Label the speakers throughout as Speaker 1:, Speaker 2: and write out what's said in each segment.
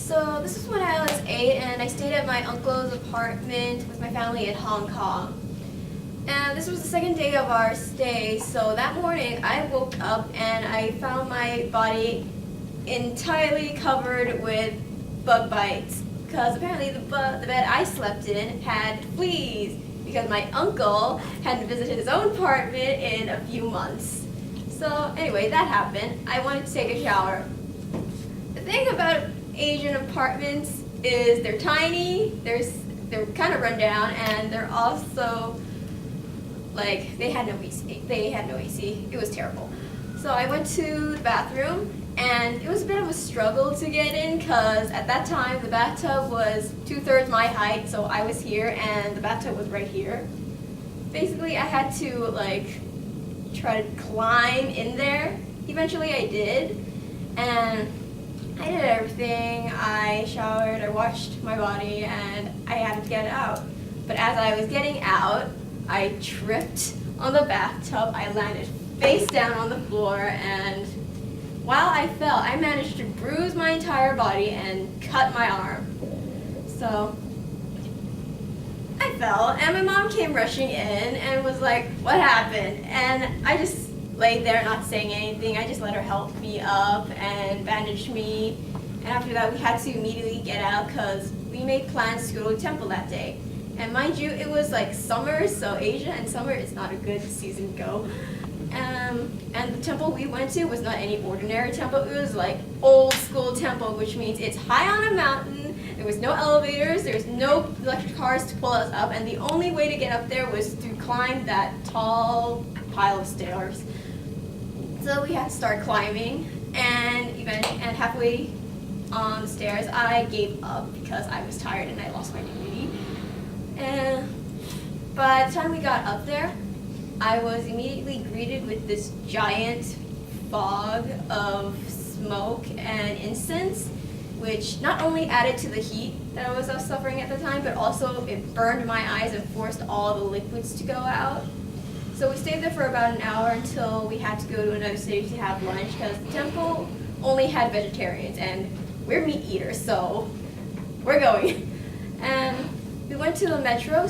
Speaker 1: So this was when I was 8 and I stayed at my uncle's apartment with my family in Hong Kong. And this was the second day of our stay, so that morning I woke up and I found my body entirely covered with bug bites. Because apparently the bed I slept in had fleas because my uncle hadn't visited his own apartment in a few months. So anyway, that happened. I wanted to take a shower. The thing about Asian apartments is they're tiny, they're kind of run down, and they're also like they had no AC. It was terrible. So I went to the bathroom, and it was a bit of a struggle to get in because at that time the bathtub was 2/3 my height, so I was here and the bathtub was right here. Basically, I had to try to climb in there. Eventually, I did, and I did everything. I showered, I washed my body, and I had to get out. But as I was getting out, I tripped on the bathtub. I landed face down on the floor, and while I fell, I managed to bruise my entire body and cut my arm. So I fell, and my mom came rushing in and was like, "What happened?" And I just laid there not saying anything. I just let her help me up and bandage me. And after that, we had to immediately get out because we made plans to go to the temple that day. And mind you, it was like summer, so Asia and summer is not a good season to go. And the temple we went to was not any ordinary temple. It was like old school temple, which means it's high on a mountain. There was no elevators, there was no electric cars to pull us up, and the only way to get up there was to climb that tall pile of stairs. So we had to start climbing, and halfway on the stairs, I gave up because I was tired and I lost my dignity. And by the time we got up there, I was immediately greeted with this giant fog of smoke and incense, which not only added to the heat that I was suffering at the time, but also it burned my eyes and forced all the liquids to go out. So we stayed there for about an hour until we had to go to another city to have lunch because the temple only had vegetarians and we're meat eaters, so we're going. And we went to the metro,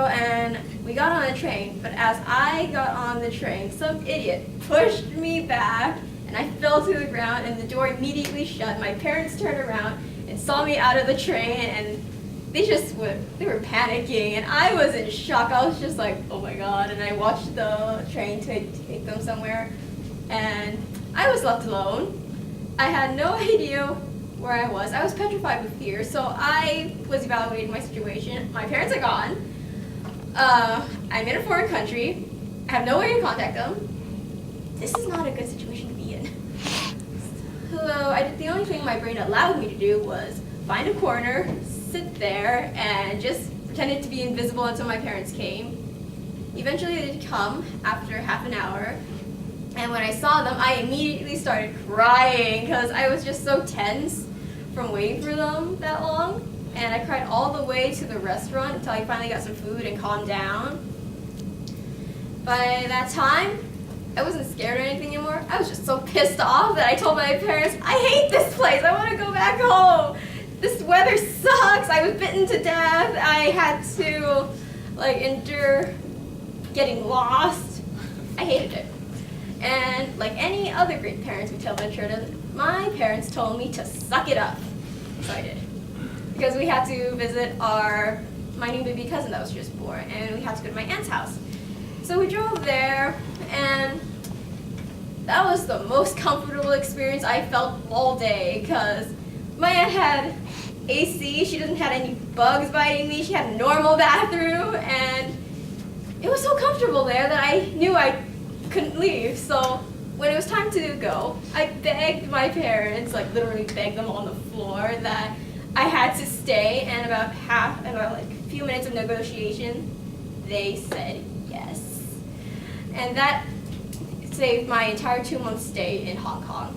Speaker 1: and we got on a train, but as I got on the train, some idiot pushed me back and I fell to the ground and the door immediately shut. My parents turned around and saw me out of the train and they were panicking and I was in shock. I was just like, oh my God, and I watched the train take them somewhere and I was left alone. I had no idea where I was. I was petrified with fear, so I was evaluating my situation. My parents are gone. I'm in a foreign country. I have no way to contact them. This is not a good situation to be in. So the only thing my brain allowed me to do was find a corner, sit there, and just pretended to be invisible until my parents came. Eventually they did come after half an hour. And when I saw them, I immediately started crying because I was just so tense from waiting for them that long. And I cried all the way to the restaurant until I finally got some food and calmed down. By that time, I wasn't scared or anything anymore. I was just so pissed off that I told my parents, I hate this place, I want to go back home. This weather sucks, I was bitten to death, I had to endure getting lost. I hated it. And like any other great parents would tell their children, my parents told me to suck it up. So I did. Because we had to visit my new baby cousin that was just born, and we had to go to my aunt's house. So we drove there, and that was the most comfortable experience I felt all day, because my aunt had AC, she doesn't have any bugs biting me, she had a normal bathroom, and it was so comfortable there that I knew I couldn't leave. So when it was time to go, I begged my parents, literally begged them on the floor that I had to stay, and about a few minutes of negotiation, they said yes. And that saved my entire 2-month stay in Hong Kong.